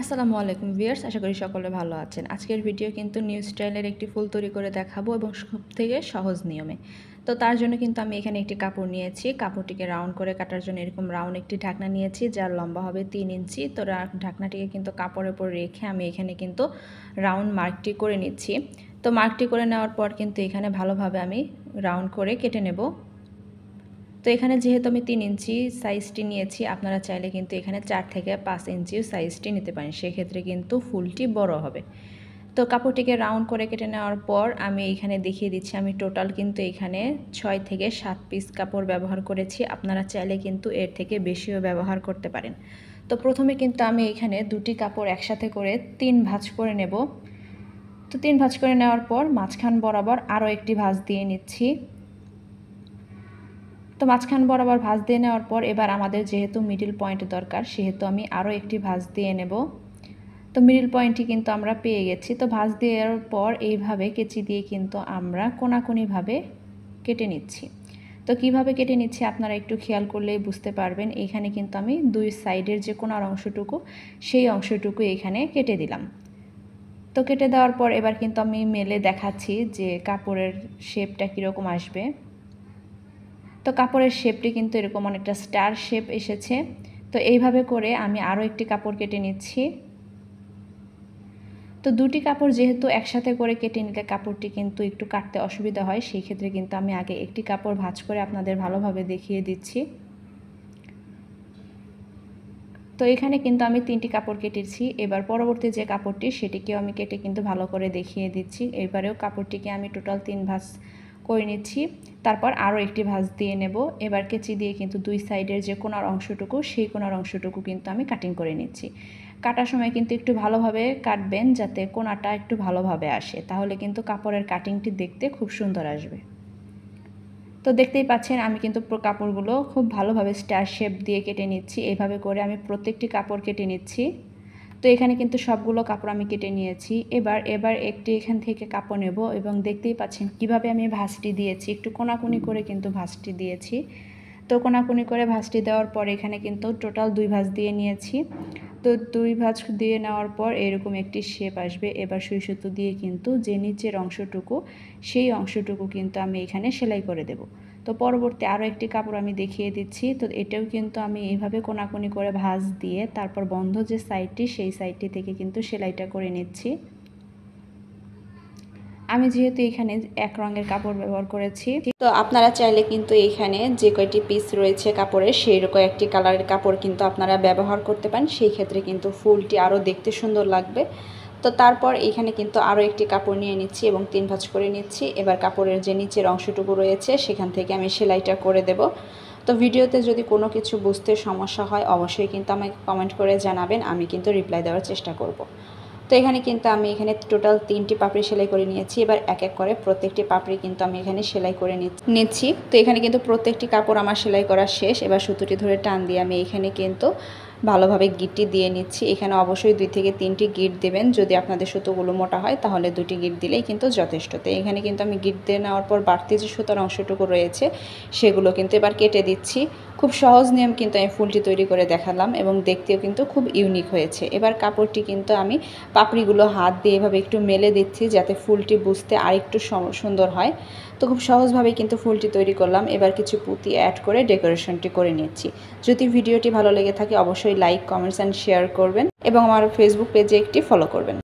আসসালামু আলাইকুম ভিউয়ার্স, আশা করি সকলে ভালো আছেন। আজকের ভিডিও কিন্তু নিউ স্টাইলের একটি ফুল তৈরি করে দেখাবো এবং সবথেকে সহজ নিয়মে। তো তার জন্য কিন্তু আমি এখানে একটি কাপড় নিয়েছি। কাপড়টিকে রাউন্ড করে কাটার জন্য এরকম রাউন্ড একটি ঢাকনা নিয়েছি, যার লম্বা হবে 3 ইঞ্চি। তো ঢাকনাটিকে কিন্তু কাপড়ের উপর রেখে আমি এখানে কিন্তু রাউন্ড মার্কটি করে নিচ্ছি। তো মার্কটি করে নেওয়ার পর কিন্তু এখানে ভালোভাবে আমি রাউন্ড করে কেটে নেব। তো এখানে যেহেতু আমি 3 ইঞ্চি সাইজটি নিয়েছি, আপনারা চাইলে কিন্তু এখানে 4 থেকে 5 ইঞ্চিও সাইজটি নিতে পারেন, সেক্ষেত্রে কিন্তু ফুলটি বড় হবে। তো কাপড়টিকে রাউন্ড করে কেটে নেওয়ার পর আমি এখানে দেখিয়ে দিচ্ছি, আমি টোটাল কিন্তু এখানে 6 থেকে 7 পিস কাপড় ব্যবহার করেছি। আপনারা চাইলে কিন্তু এর থেকে বেশিও ব্যবহার করতে পারেন। তো প্রথমে কিন্তু আমি এখানে দুটি কাপড় একসাথে করে 3 ভাঁজ করে নেব। তো 3 ভাঁজ করে নেওয়ার পর মাঝখান বরাবর আরও একটি ভাঁজ দিয়ে নিচ্ছি। তো মাঝখান বরাবর ভাঁজ দিয়ে নেওয়ার পর এবার আমাদের যেহেতু মিডল পয়েন্ট দরকার, সেহেতু আমি আরও একটি ভাঁজ দিয়ে নেব। তো মিডল পয়েন্টটি কিন্তু আমরা পেয়ে গেছি। তো ভাঁজ দেওয়ার পর এইভাবে কেচি দিয়ে কিন্তু আমরা কোনাকুনিভাবে কেটে নিচ্ছি। তো কিভাবে কেটে নিচ্ছি আপনারা একটু খেয়াল করলেই বুঝতে পারবেন। এখানে কিন্তু আমি দুই সাইডের যে কোনার অংশটুকু, সেই অংশটুকু এখানে কেটে দিলাম। তো কেটে দেওয়ার পর এবার কিন্তু আমি মেলে দেখাচ্ছি যে কাপড়ের শেপটা কীরকম আসবে। তো কাপড়ের শেপটি কিন্তু এরকম অনেকটা স্টার শেপ এসেছে। তো এইভাবে করে আমি আরও একটি কাপড় কেটে নিচ্ছি। তো দুটি কাপড় যেহেতু একসাথে করে কেটে নিলে কাপড়টি কিন্তু একটু কাটতে অসুবিধা হয়, সেই ক্ষেত্রে কিন্তু আমি আগে একটি কাপড় ভাঁজ করে আপনাদের ভালোভাবে দেখিয়ে দিচ্ছি। তো এখানে কিন্তু আমি 3টি কাপড় কেটেছি। এবার পরবর্তী যে কাপড়টি, সেটিকেও আমি কেটে কিন্তু ভালো করে দেখিয়ে দিচ্ছি। এবারেও কাপড়টিকে আমি টোটাল 3 ভাঁজ করে নিচ্ছি। তারপর আরও একটি ভাঁজ দিয়ে নেব। এবার কেচি দিয়ে কিন্তু দুই সাইডের যে কোনার অংশটুকু, সেই কোনার অংশটুকু কিন্তু আমি কাটিং করে নিচ্ছি। কাটার সময় কিন্তু একটু ভালোভাবে কাটবেন, যাতে কোনাটা একটু ভালোভাবে আসে, তাহলে কিন্তু কাপড়ের কাটিংটি দেখতে খুব সুন্দর আসবে। তো দেখতেই পাচ্ছেন আমি কিন্তু কাপড়গুলো খুব ভালোভাবে স্টার শেপ দিয়ে কেটে নিচ্ছি। এইভাবে করে আমি প্রত্যেকটি কাপড় কেটে নিচ্ছি। তো এখানে কিন্তু সবগুলো কাপড় আমি কেটে নিয়েছি। এবার একটি এখান থেকে কাপড় নেব এবং দেখতেই পাচ্ছেন কিভাবে আমি ভাঁজটি দিয়েছি, একটু কোনাকুনি করে কিন্তু ভাঁজটি দিয়েছি। তো কোনাকুনি করে ভাঁজটি দেওয়ার পর এখানে কিন্তু টোটাল 2 ভাঁজ দিয়ে নিয়েছি। তো 2 ভাঁজ দিয়ে নেওয়ার পর এরকম একটি শেপ আসবে। এবার সুই সুতো দিয়ে কিন্তু যে নিচের অংশটুকু, সেই অংশটুকু কিন্তু আমি এখানে সেলাই করে দেব। তো পরবর্তী আরও একটি কাপড় আমি দেখিয়ে দিচ্ছি। তো এটাও কিন্তু আমি এইভাবে কোনাকুনি করে ভাঁজ দিয়ে তারপর বন্ধ যে সাইডটি, সেই সাইডটি থেকে কিন্তু সেলাইটা করে নিচ্ছি। আমি যেহেতু এখানে এক রঙের কাপড় ব্যবহার করেছি, তো আপনারা চাইলে কিন্তু এখানে যে কয়টি পিস রয়েছে কাপড়ের, সেই রকম একটি কালারের কাপড় কিন্তু আপনারা ব্যবহার করতে পারেন। সেই ক্ষেত্রে কিন্তু ফুলটি আরও দেখতে সুন্দর লাগবে। তো তারপর এখানে কিন্তু আরও একটি কাপড় নিয়ে নিচ্ছি এবং 3 ভাঁজ করে নিচ্ছি। এবার কাপড়ের যে নিচের অংশটুকু রয়েছে, সেখান থেকে আমি সেলাইটা করে দেব। তো ভিডিওতে যদি কোনো কিছু বুঝতে সমস্যা হয়, অবশ্যই কিন্তু আমাকে কমেন্ট করে জানাবেন, আমি কিন্তু রিপ্লাই দেওয়ার চেষ্টা করব। তো এখানে কিন্তু আমি এখানে টোটাল 3টি পাপড়ি সেলাই করে নিয়েছি। এবার এক এক করে প্রত্যেকটি পাপড়ি কিন্তু আমি এখানে সেলাই করে নিচ্ছি। তো এখানে কিন্তু প্রত্যেকটি কাপড় আমার সেলাই করা শেষ। এবার সুতোটি ধরে টান দিয়ে আমি এখানে কিন্তু ভালোভাবে গিঁটটি দিয়ে নিচ্ছি। এখানে অবশ্যই 2 থেকে 3টি গিঁট দেবেন। যদি আপনাদের সুতোগুলো মোটা হয়, তাহলে 2টি গিঁট দিলেই কিন্তু যথেষ্ট। তো এখানে কিন্তু আমি গিঁট দিয়ে নেওয়ার পর বাড়তি যে সুতার অংশটুকু রয়েছে, সেগুলো কিন্তু এবার কেটে দিচ্ছি। খুব সহজ নিয়ম কিন্তু আমি ফুলটি তৈরি করে দেখালাম এবং দেখতেও কিন্তু খুব ইউনিক হয়েছে। এবার কাপড়টি কিন্তু আমি পাপড়িগুলো হাত দিয়ে এভাবে একটু মেলে দিচ্ছি, যাতে ফুলটি বুঝতে আরেকটু সুন্দর হয়। তো খুব সহজভাবেই কিন্তু ফুলটি তৈরি করলাম। এবার কিছু পুঁতি অ্যাড করে ডেকোরেশনটি করে নিচ্ছি। যদি ভিডিওটি ভালো লেগে থাকে, অবশ্যই লাইক, কমেন্টস অ্যান্ড শেয়ার করবেন এবং আমার ফেসবুক পেজে একটি ফলো করবেন।